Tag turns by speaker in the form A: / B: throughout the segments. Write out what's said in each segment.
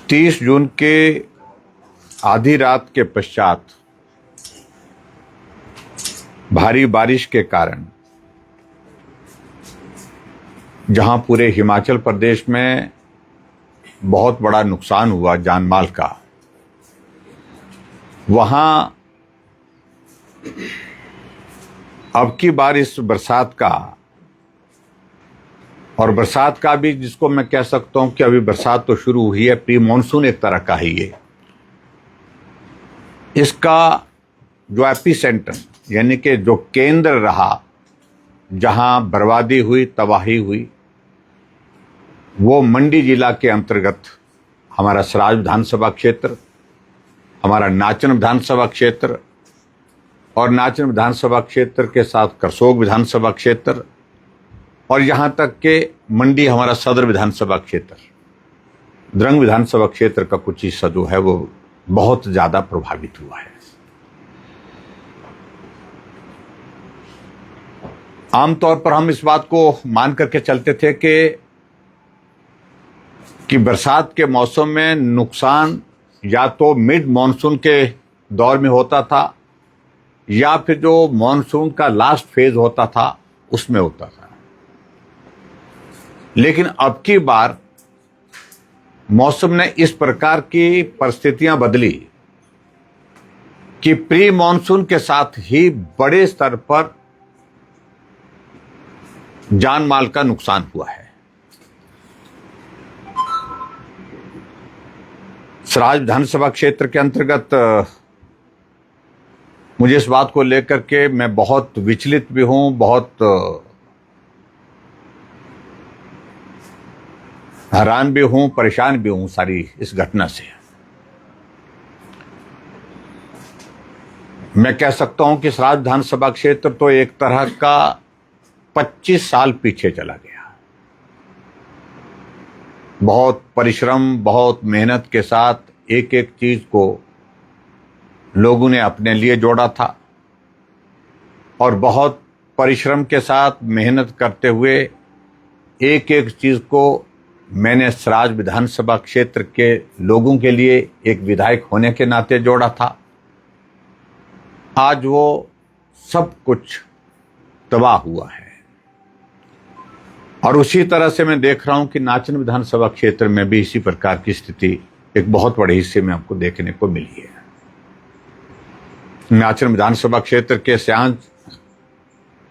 A: 30 जून के आधी रात के पश्चात भारी बारिश के कारण जहां पूरे हिमाचल प्रदेश में बहुत बड़ा नुकसान हुआ जान माल का, वहां अब की बार इस बरसात का, और बरसात का भी जिसको मैं कह सकता हूं कि अभी बरसात तो शुरू हुई है, प्री मानसून एक तरह का ही ये, इसका जो एपी सेंटर यानी कि जो केंद्र रहा जहां बर्बादी हुई, तबाही हुई, वो मंडी जिला के अंतर्गत हमारा सराज विधानसभा क्षेत्र, हमारा नाचन विधानसभा क्षेत्र और नाचन विधानसभा क्षेत्र के साथ करसोग विधानसभा क्षेत्र और यहां तक के मंडी हमारा सदर विधानसभा क्षेत्र, द्रंग विधानसभा क्षेत्र का कुछ हिस्सा जो है वो बहुत ज्यादा प्रभावित हुआ है। आमतौर पर हम इस बात को मान करके चलते थे कि बरसात के मौसम में नुकसान या तो मिड मॉनसून के दौर में होता था या फिर जो मॉनसून का लास्ट फेज होता था उसमें होता था, लेकिन अब की बार मौसम ने इस प्रकार की परिस्थितियां बदली कि प्री मॉनसून के साथ ही बड़े स्तर पर जान माल का नुकसान हुआ है। सराज विधानसभा क्षेत्र के अंतर्गत मुझे इस बात को लेकर के मैं बहुत विचलित भी हूं, बहुत हैरान भी हूं, परेशान भी हूं सारी इस घटना से। मैं कह सकता हूं कि सराज विधानसभा क्षेत्र तो एक तरह का 25 साल पीछे चला गया। बहुत परिश्रम, बहुत मेहनत के साथ एक एक चीज को लोगों ने अपने लिए जोड़ा था और बहुत परिश्रम के साथ मेहनत करते हुए एक एक चीज को मैंने सराज विधानसभा क्षेत्र के लोगों के लिए एक विधायक होने के नाते जोड़ा था। आज वो सब कुछ तबाह हुआ है और उसी तरह से मैं देख रहा हूं कि नाचन विधानसभा क्षेत्र में भी इसी प्रकार की स्थिति एक बहुत बड़े हिस्से में आपको देखने को मिली है। नाचन विधानसभा क्षेत्र के स्यांज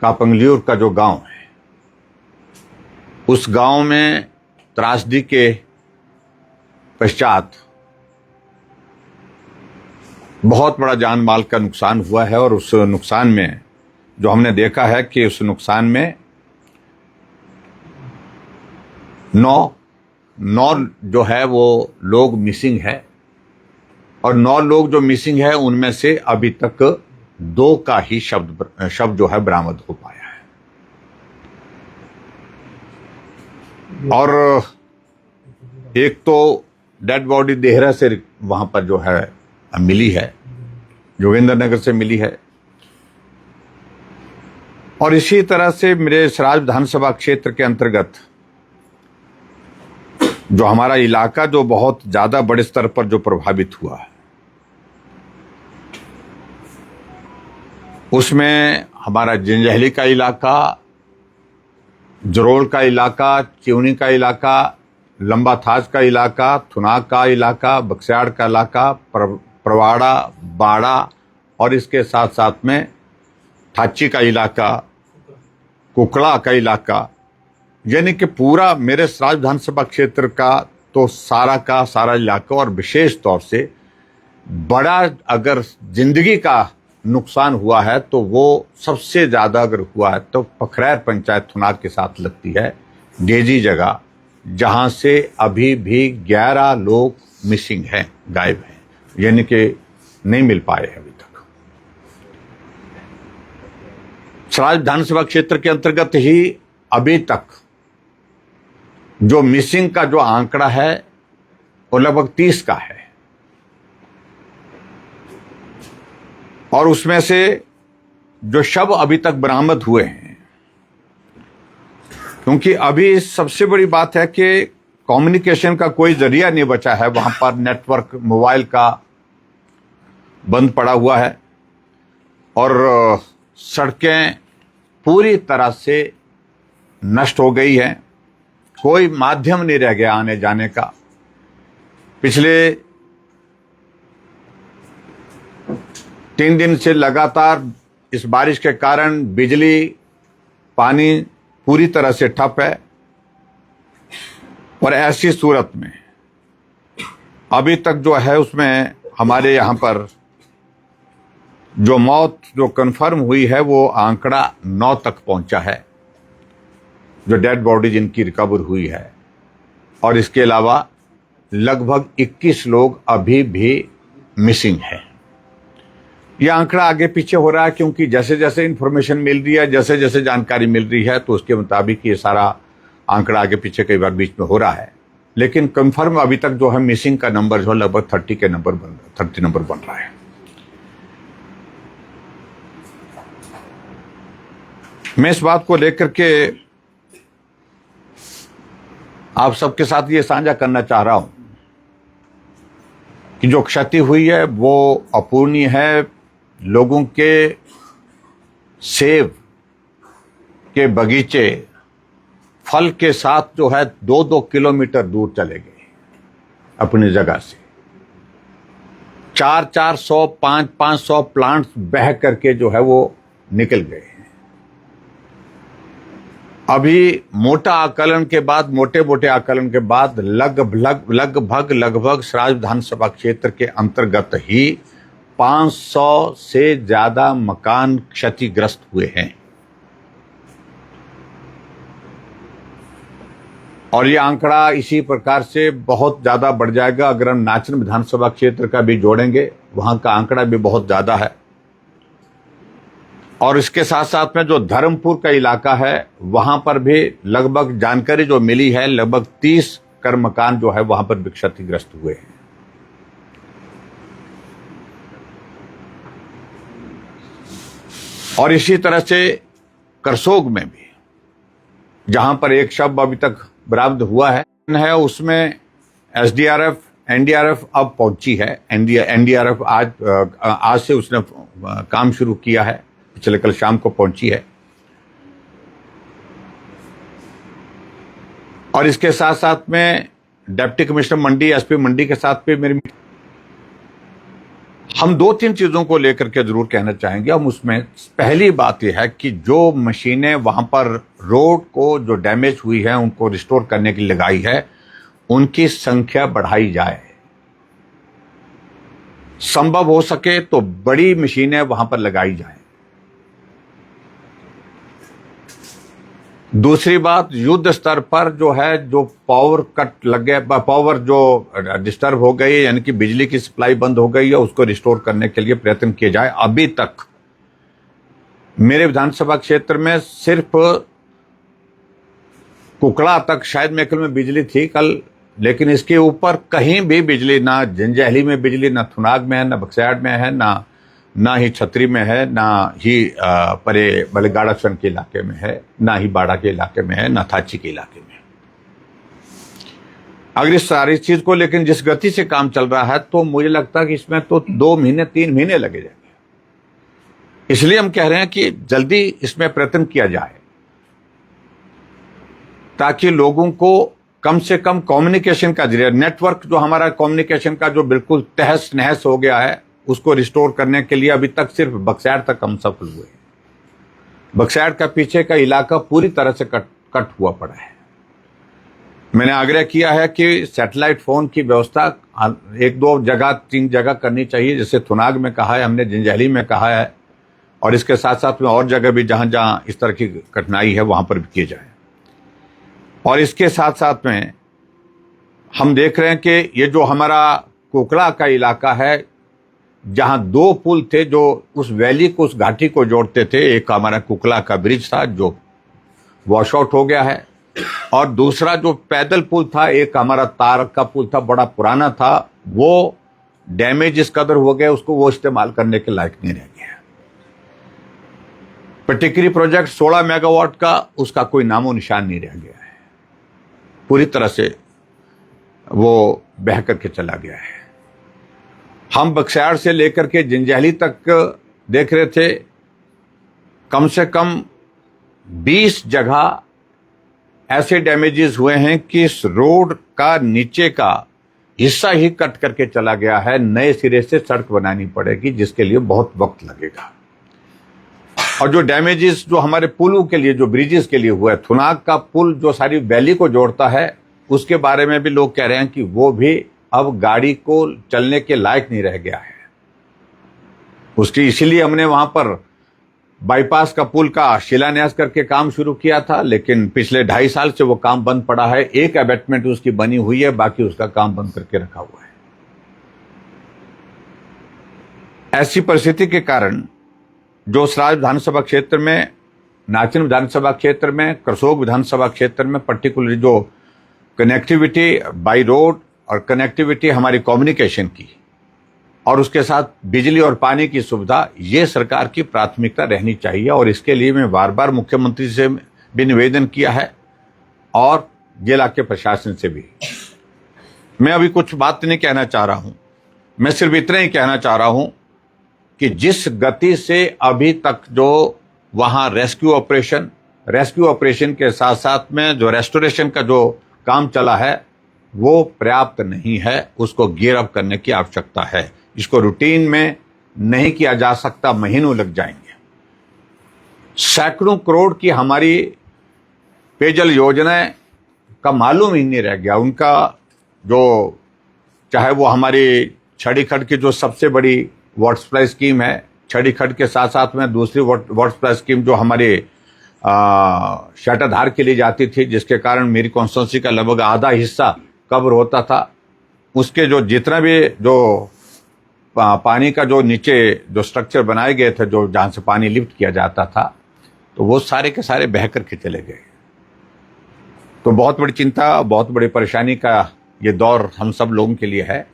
A: का पंगलियूर का जो गांव है, उस गांव में त्रासदी के पश्चात बहुत बड़ा जान माल का नुकसान हुआ है और उस नुकसान में जो हमने देखा है कि उस नुकसान में 9 जो है वो लोग मिसिंग है और 9 लोग जो मिसिंग है उनमें से अभी तक 2 का ही शब्द जो है बरामद हो पाया है और एक तो डेड बॉडी देहरा से वहां पर जो है मिली है, जोगिंदर नगर से मिली है। और इसी तरह से मेरे सराज विधानसभा क्षेत्र के अंतर्गत जो हमारा इलाका जो बहुत ज्यादा बड़े स्तर पर जो प्रभावित हुआ है, उसमें हमारा जंजैहली का इलाका, जरोल का इलाका, चिवनी का इलाका, लंबा थाज का इलाका, थुनाग का इलाका, बक्स्याड़ का इलाका, परवाड़ा, बाड़ा और इसके साथ साथ में थाची का इलाका, कुकड़ा का इलाका, यानी कि पूरा मेरे सराज विधानसभा क्षेत्र का तो सारा का सारा इलाका और विशेष तौर से बड़ा अगर जिंदगी का नुकसान हुआ है तो वो सबसे ज्यादा अगर हुआ है तो पखरैर पंचायत थुनाग के साथ लगती है, डेजी जगह, जहां से अभी भी 11 लोग मिसिंग हैं, गायब हैं, यानी कि नहीं मिल पाए हैं अभी तक। सराज विधानसभा क्षेत्र के अंतर्गत ही अभी तक जो मिसिंग का जो आंकड़ा है वो लगभग 30 का है और उसमें से जो शव अभी तक बरामद हुए हैं, क्योंकि अभी सबसे बड़ी बात है कि कम्युनिकेशन का कोई जरिया नहीं बचा है। वहां पर नेटवर्क मोबाइल का बंद पड़ा हुआ है और सड़कें पूरी तरह से नष्ट हो गई हैं। कोई माध्यम नहीं रह गया आने जाने का। पिछले 3 दिन से लगातार इस बारिश के कारण बिजली, पानी पूरी तरह से ठप है और ऐसी सूरत में अभी तक जो है उसमें हमारे यहाँ पर जो मौत जो कंफर्म हुई है वो आंकड़ा 9 तक पहुंचा है, जो डेड बॉडी जिनकी रिकवर हुई है। और इसके अलावा लगभग 21 लोग अभी भी मिसिंग हैं। यह आंकड़ा आगे पीछे हो रहा है क्योंकि जैसे जैसे इंफॉर्मेशन मिल रही है, जैसे जैसे जानकारी मिल रही है, तो उसके मुताबिक ये सारा आंकड़ा आगे पीछे कई बार बीच में हो रहा है। लेकिन कंफर्म अभी तक जो है मिसिंग का नंबर जो लगभग 30 नंबर बन रहा है। मैं इस बात को लेकर के आप सबके साथ ये साझा करना चाह रहा हूं कि जो क्षति हुई है वो अपूर्णीय है। लोगों के सेब के बगीचे फल के साथ जो है 2-2 किलोमीटर दूर चले गए अपनी जगह से। 400-400, 500 प्लांट्स बह करके जो है वो निकल गए हैं। अभी मोटा आकलन के बाद, मोटे आकलन के बाद लगभग सराज विधानसभा क्षेत्र के अंतर्गत ही 500 से ज्यादा मकान क्षतिग्रस्त हुए हैं। और यह आंकड़ा इसी प्रकार से बहुत ज्यादा बढ़ जाएगा अगर हम नाचन विधानसभा क्षेत्र का भी जोड़ेंगे। वहां का आंकड़ा भी बहुत ज्यादा है। और इसके साथ साथ में जो धर्मपुर का इलाका है वहां पर भी लगभग जानकारी जो मिली है लगभग 30 कर मकान जो है वहां पर भी क्षतिग्रस्त हुए हैं। और इसी तरह से करसोग में भी जहां पर एक शव अभी तक बरामद हुआ है उसमें एसडीआरएफ, एनडीआरएफ अब पहुंची है। एनडीआरएफ आज से उसने काम शुरू किया है, पिछले कल शाम को पहुंची है। और इसके साथ साथ में डिप्टी कमिश्नर मंडी, एसपी मंडी के साथ भी मेरी हम 2-3 चीजों को लेकर के जरूर कहना चाहेंगे। हम उसमें पहली बात यह है कि जो मशीनें वहां पर रोड को जो डैमेज हुई है उनको रिस्टोर करने के लिए लगाई है उनकी संख्या बढ़ाई जाए। संभव हो सके तो बड़ी मशीनें वहां पर लगाई जाए। दूसरी बात, युद्ध स्तर पर जो है जो पावर कट लग गया, पावर जो डिस्टर्ब हो गई यानी कि बिजली की सप्लाई बंद हो गई है उसको रिस्टोर करने के लिए प्रयत्न किए जाए। अभी तक मेरे विधानसभा क्षेत्र में सिर्फ कुकड़ा तक शायद मेकल में बिजली थी कल, लेकिन इसके ऊपर कहीं भी बिजली, ना जंजैहली में बिजली, ना थुनाग में है, ना बक्सैड में है, ना ही छतरी में है, ना ही परे बलगाड़ासन के इलाके में है, ना ही बाड़ा के इलाके में है, ना थाची के इलाके में। अगर इस सारी चीज को लेकिन जिस गति से काम चल रहा है तो मुझे लगता है कि इसमें तो 2 महीने 3 महीने लगे जाएंगे। इसलिए हम कह रहे हैं कि जल्दी इसमें प्रयत्न किया जाए ताकि लोगों को कम से कम कम्युनिकेशन का जरिए, नेटवर्क जो हमारा कम्युनिकेशन का जो बिल्कुल तहस नहस हो गया है उसको रिस्टोर करने के लिए अभी तक सिर्फ बक्सैड तक हम सफल हुए। बक्सैड का पीछे का इलाका पूरी तरह से कट हुआ पड़ा है। मैंने आग्रह किया है कि सैटेलाइट फोन की व्यवस्था 1-2 जगह 3 जगह करनी चाहिए, जैसे थुनाग में कहा है हमने, जंजैहली में कहा है, और इसके साथ साथ में और जगह भी जहां जहां इस तरह की कठिनाई है वहां पर भी किए जाए। और इसके साथ साथ में हम देख रहे हैं कि ये जो हमारा कोकड़ा का इलाका है जहां 2 पुल थे जो उस वैली को, उस घाटी को जोड़ते थे, एक हमारा कुकला का ब्रिज था जो वॉश आउट हो गया है, और दूसरा जो पैदल पुल था, एक हमारा तार का पुल था, बड़ा पुराना था, वो डैमेज इस कदर हो गया उसको वो इस्तेमाल करने के लायक नहीं रह गया। टिकरी प्रोजेक्ट 16 मेगावाट का, उसका कोई नामो निशान नहीं रह गया है, पूरी तरह से वो बह करके चला गया है। हम बक्सयाड़ से लेकर के जंजैहली तक देख रहे थे, कम से कम 20 जगह ऐसे डैमेजेस हुए हैं कि इस रोड का नीचे का हिस्सा ही कट करके चला गया है। नए सिरे से सड़क बनानी पड़ेगी, जिसके लिए बहुत वक्त लगेगा। और जो डैमेजेस जो हमारे पुलों के लिए, जो ब्रिजेस के लिए हुआ है, थुनाग का पुल जो सारी वैली को जोड़ता है, उसके बारे में भी लोग कह रहे हैं कि वो भी अब गाड़ी को चलने के लायक नहीं रह गया है। उसकी इसीलिए हमने वहां पर बाईपास का पुल का शिलान्यास करके काम शुरू किया था, लेकिन पिछले 2.5 साल से वो काम बंद पड़ा है। एक अबैटमेंट उसकी बनी हुई है, बाकी उसका काम बंद करके रखा हुआ है। ऐसी परिस्थिति के कारण जो सराज विधानसभा क्षेत्र में, नाचन विधानसभा क्षेत्र में, करसोग विधानसभा क्षेत्र में पर्टिकुलरली जो कनेक्टिविटी बाई रोड और कनेक्टिविटी हमारी कम्युनिकेशन की और उसके साथ बिजली और पानी की सुविधा, ये सरकार की प्राथमिकता रहनी चाहिए। और इसके लिए मैं बार बार मुख्यमंत्री से भी निवेदन किया है और जिला के प्रशासन से भी। मैं अभी कुछ बात नहीं कहना चाह रहा हूं, मैं सिर्फ इतना ही कहना चाह रहा हूं कि जिस गति से अभी तक जो वहां रेस्क्यू ऑपरेशन के साथ साथ में जो रेस्टोरेशन का जो काम चला है, वो पर्याप्त नहीं है। उसको गियर अप करने की आवश्यकता है। इसको रूटीन में नहीं किया जा सकता, महीनों लग जाएंगे। सैकड़ों करोड़ की हमारी पेयजल योजना का मालूम ही नहीं रह गया। उनका जो, चाहे वो हमारी छड़ी खड्ड की जो सबसे बड़ी वाटर सप्लाई स्कीम है, छड़ी खड्ड के साथ साथ में दूसरी वाटर सप्लाई स्कीम जो हमारे शाटाधार के लिए जाती थी, जिसके कारण मेरी कॉन्स्टिट्यूंसी का लगभग आधा हिस्सा कवर होता था। उसके जो जितना भी जो पानी का जो नीचे जो स्ट्रक्चर बनाए गए थे, जो जहां से पानी लिफ्ट किया जाता था, तो वो सारे के सारे बह करके चले गए। तो बहुत बड़ी चिंता, बहुत बड़ी परेशानी का ये दौर हम सब लोगों के लिए है।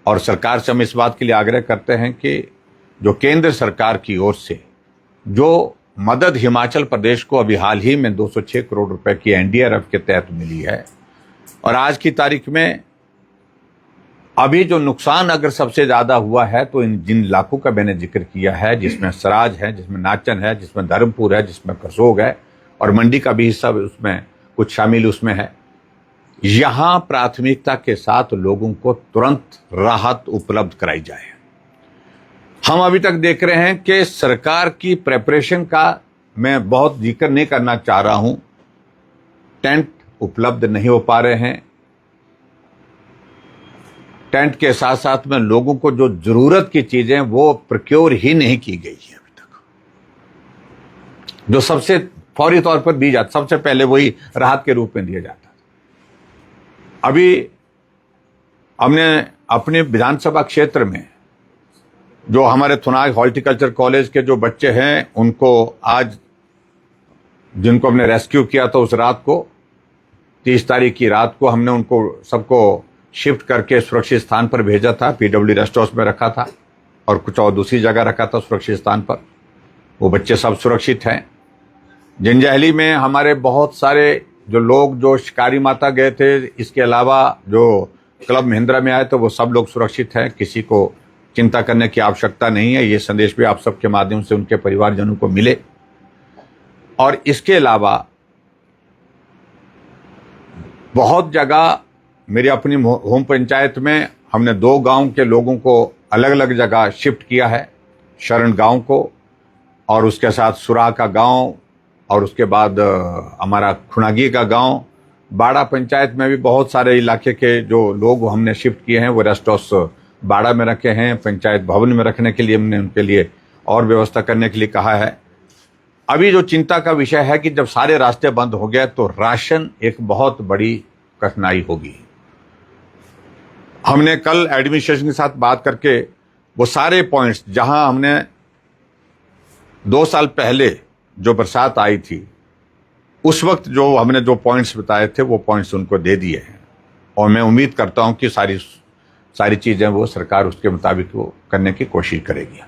A: और सरकार से हम इस बात के लिए आग्रह करते हैं कि जो केंद्र सरकार की ओर से जो मदद हिमाचल प्रदेश को अभी हाल ही में 206 करोड़ रुपए की एनडीआरएफ के तहत मिली है, और आज की तारीख में अभी जो नुकसान अगर सबसे ज्यादा हुआ है तो इन जिन इलाकों का मैंने जिक्र किया है, जिसमें सराज है, जिसमें नाचन है, जिसमें धर्मपुर है, जिसमें करसोग है, और मंडी का भी हिस्सा उसमें कुछ शामिल उसमें है, यहां प्राथमिकता के साथ लोगों को तुरंत राहत उपलब्ध कराई जाए। हम अभी तक देख रहे हैं कि सरकार की प्रेपरेशन का मैं बहुत जिक्र नहीं करना चाह रहा हूं। टेंट उपलब्ध नहीं हो पा रहे हैं। टेंट के साथ साथ में लोगों को जो जरूरत की चीजें वो प्रोक्योर ही नहीं की गई है अभी तक, जो सबसे फौरी तौर पर दी जाती, सबसे पहले वही राहत के रूप में दिया जाता। अभी हमने अपने विधानसभा क्षेत्र में जो हमारे थुनाग हॉर्टिकल्चर कॉलेज के जो बच्चे हैं, उनको आज, जिनको हमने रेस्क्यू किया था उस रात को, 30 तारीख की रात को हमने उनको सबको शिफ्ट करके सुरक्षित स्थान पर भेजा था। पीडब्ल्यू रेस्ट हाउस में रखा था और कुछ और दूसरी जगह रखा था सुरक्षित स्थान पर। वो बच्चे सब सुरक्षित हैं। जंजैहली में हमारे बहुत सारे जो लोग जो शिकारी माता गए थे, इसके अलावा जो क्लब महिंद्रा में आए थे, वो सब लोग सुरक्षित हैं। किसी को चिंता करने की आवश्यकता नहीं है। ये संदेश भी आप सबके माध्यम से उनके परिवारजनों को मिले। और इसके अलावा बहुत जगह मेरी अपनी होम पंचायत में हमने 2 गांव के लोगों को अलग अलग जगह शिफ्ट किया है, शरण गांव को और उसके साथ सुरा का गांव और उसके बाद हमारा खुनागी का गांव। बाड़ा पंचायत में भी बहुत सारे इलाके के जो लोग हमने शिफ्ट किए हैं, वो रेस्ट हाउस बाड़ा में रखे हैं। पंचायत भवन में रखने के लिए हमने उनके लिए और व्यवस्था करने के लिए कहा है। अभी जो चिंता का विषय है कि जब सारे रास्ते बंद हो गए तो राशन एक बहुत बड़ी कठिनाई होगी। हमने कल एडमिनिस्ट्रेशन के साथ बात करके वो सारे पॉइंट्स, जहां हमने 2 साल पहले जो बरसात आई थी, उस वक्त जो हमने जो पॉइंट्स बताए थे, वो पॉइंट्स उनको दे दिए हैं। और मैं उम्मीद करता हूं कि सारी चीजें वो सरकार उसके मुताबिक वो करने की कोशिश करेगी।